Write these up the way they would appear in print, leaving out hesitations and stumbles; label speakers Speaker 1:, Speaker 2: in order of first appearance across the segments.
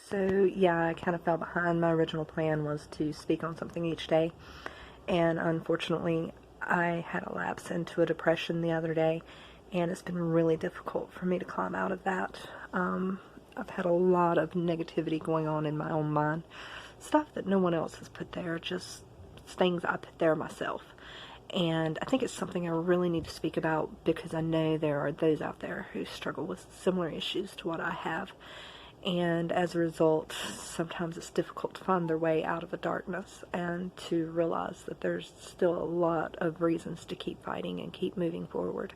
Speaker 1: So, yeah, I kind of fell behind. My original plan was to speak on something each day, and unfortunately, I had a lapse into a depression the other day, and it's been really difficult for me to climb out of that. I've had a lot of negativity going on in my own mind, stuff that no one else has put there, just things I put there myself. And I think it's something I really need to speak about because I know there are those out there who struggle with similar issues to what I have. And as a result, sometimes it's difficult to find their way out of the darkness and to realize that there's still a lot of reasons to keep fighting and keep moving forward.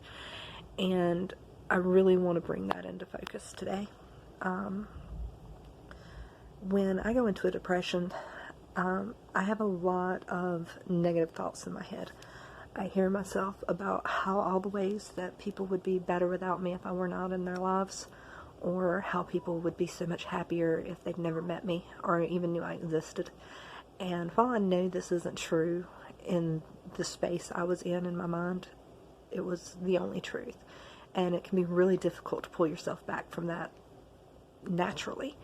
Speaker 1: And I really want to bring that into focus today. When I go into a depression, I have a lot of negative thoughts in my head. I hear myself about how all the ways that people would be better without me if I were not in their lives, or how people would be so much happier if they'd never met me or even knew I existed. And while I know this isn't true in the space I was in my mind, it was the only truth. And it can be really difficult to pull yourself back from that naturally.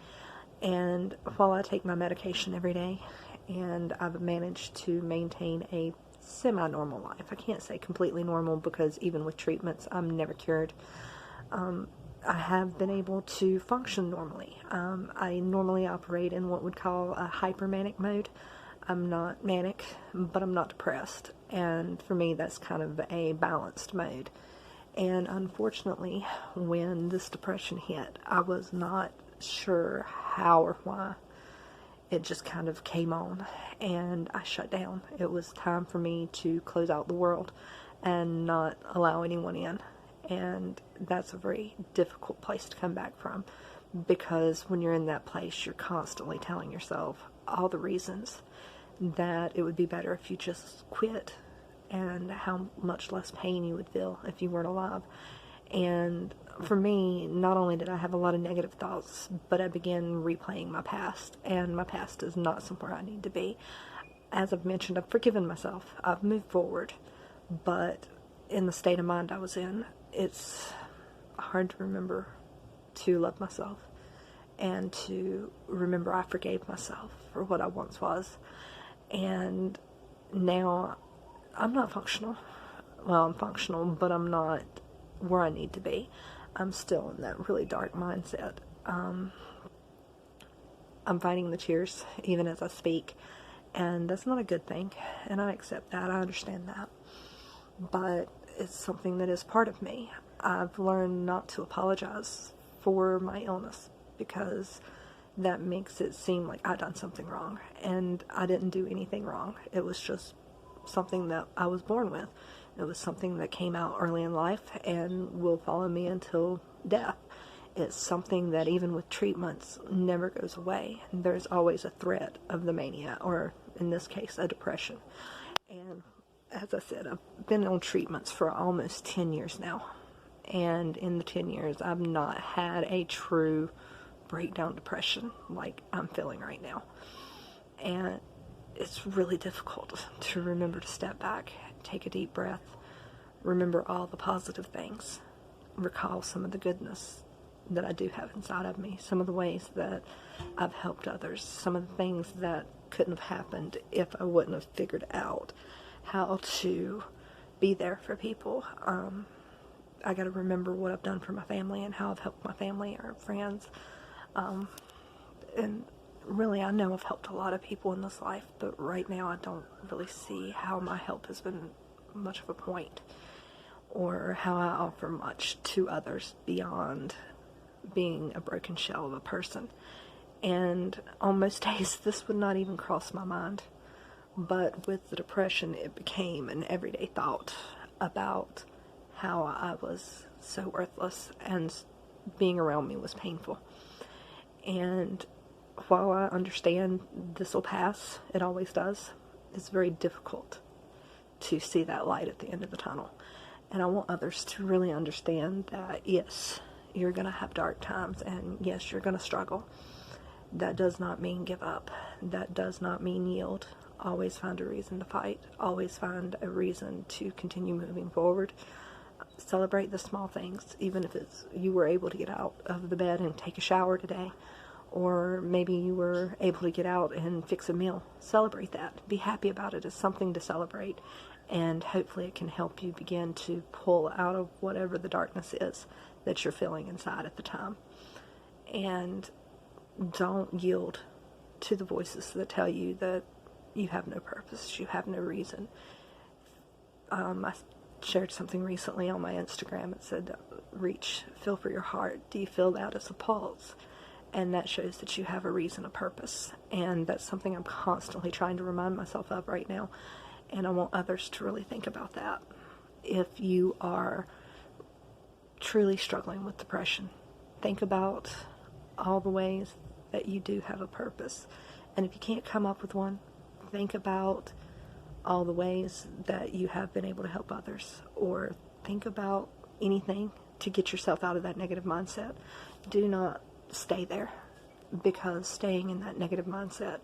Speaker 1: And while I take my medication every day, and I've managed to maintain a semi-normal life. I can't say completely normal because even with treatments, I'm never cured. I have been able to function normally. I normally operate in what would call a hypermanic mode. I'm not manic, but I'm not depressed. And for me, that's kind of a balanced mode. And unfortunately, when this depression hit, I was not sure how or why. It just kind of came on and I shut down. It was time for me to close out the world and not allow anyone in. And that's a very difficult place to come back from, because when you're in that place, you're constantly telling yourself all the reasons that it would be better if you just quit, and how much less pain you would feel if you weren't alive. And for me, not only did I have a lot of negative thoughts, but I began replaying my past, and my past is not somewhere I need to be. As I've mentioned, I've forgiven myself. I've moved forward, but in the state of mind I was in, it's hard to remember to love myself and to remember I forgave myself for what I once was. And now I'm not functional. Well, I'm functional, but I'm not where I need to be. I'm still in that really dark mindset. I'm fighting the tears even as I speak, and that's not a good thing, and I accept that. I understand that, but it's something that is part of me. I've learned not to apologize for my illness because that makes it seem like I've done something wrong, and I didn't do anything wrong. It was just something that I was born with. It was something that came out early in life and will follow me until death. It's something that even with treatments never goes away. There's always a threat of the mania, or in this case, a depression. And as I said, I've been on treatments for almost 10 years now. And in the 10 years, I've not had a true breakdown depression like I'm feeling right now. And it's really difficult to remember to step back, take a deep breath, remember all the positive things, recall some of the goodness that I do have inside of me, some of the ways that I've helped others, some of the things that couldn't have happened if I wouldn't have figured out how to be there for people. I got to remember what I've done for my family and how I've helped my family or friends. And really, I know I've helped a lot of people in this life, but right now I don't really see how my help has been much of a point, or how I offer much to others beyond being a broken shell of a person. And on most days, this would not even cross my mind. But with the depression, it became an everyday thought about how I was so worthless, and being around me was painful. And while I understand this will pass, it always does, it's very difficult to see that light at the end of the tunnel. And I want others to really understand that, yes, you're going to have dark times, and yes, you're going to struggle. That does not mean give up. That does not mean yield. Always find a reason to fight. Always find a reason to continue moving forward. Celebrate the small things, even if it's you were able to get out of the bed and take a shower today, or maybe you were able to get out and fix a meal. Celebrate that. Be happy about it. It's something to celebrate, and hopefully it can help you begin to pull out of whatever the darkness is that you're feeling inside at the time. And don't yield to the voices that tell you that you have no purpose, you have no reason. I shared something recently on my Instagram. It said, reach, feel for your heart. Do you feel that as a pulse? And that shows that you have a reason, a purpose. And that's something I'm constantly trying to remind myself of right now. And I want others to really think about that. If you are truly struggling with depression, think about all the ways that you do have a purpose. And if you can't come up with one, think about all the ways that you have been able to help others, or think about anything to get yourself out of that negative mindset. Do not stay there, because staying in that negative mindset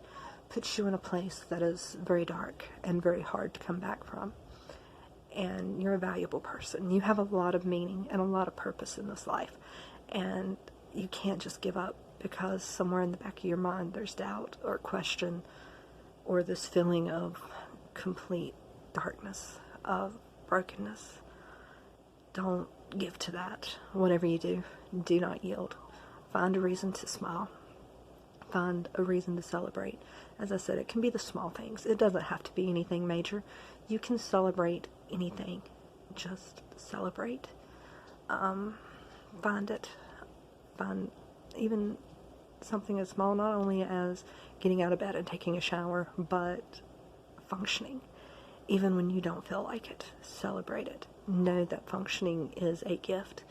Speaker 1: puts you in a place that is very dark and very hard to come back from. And you're a valuable person. You have a lot of meaning and a lot of purpose in this life. And you can't just give up because somewhere in the back of your mind there's doubt or question or this feeling of complete darkness, of brokenness. Don't give to that. Whatever you do, do not yield. Find a reason to smile. Find a reason to celebrate. As I said, it can be the small things. It doesn't have to be anything major. You can celebrate anything. Just celebrate. Find it. Find even something as small, not only as getting out of bed and taking a shower, but functioning. Even when you don't feel like it, celebrate it. Know that functioning is a gift,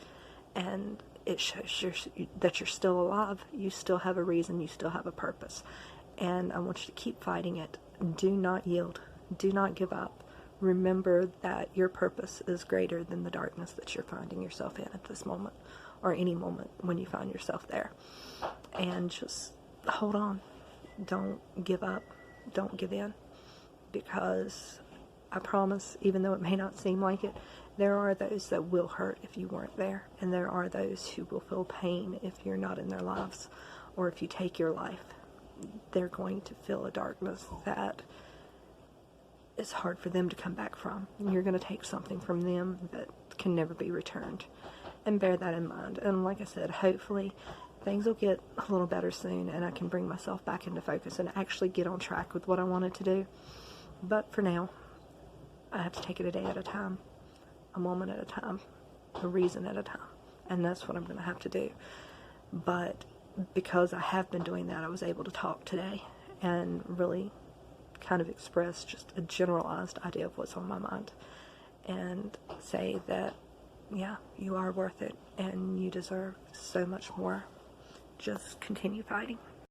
Speaker 1: and it shows that you're still alive. You still have a reason. You still have a purpose. And I want you to keep fighting it. Do not yield. Do not give up. Remember that your purpose is greater than the darkness that you're finding yourself in at this moment, or any moment when you find yourself there. And just hold on. Don't give up. Don't give in. Because I promise, even though it may not seem like it, there are those that will hurt if you weren't there. And there are those who will feel pain if you're not in their lives, or if you take your life. They're going to feel a darkness that is hard for them to come back from. You're going to take something from them that can never be returned. And bear that in mind. And like I said, hopefully things will get a little better soon, and I can bring myself back into focus and actually get on track with what I wanted to do. But for now, I have to take it a day at a time, a moment at a time, a reason at a time. And that's what I'm going to have to do. But because I have been doing that, I was able to talk today and really kind of express just a generalized idea of what's on my mind, and say that, yeah, you are worth it and you deserve so much more. Just continue fighting.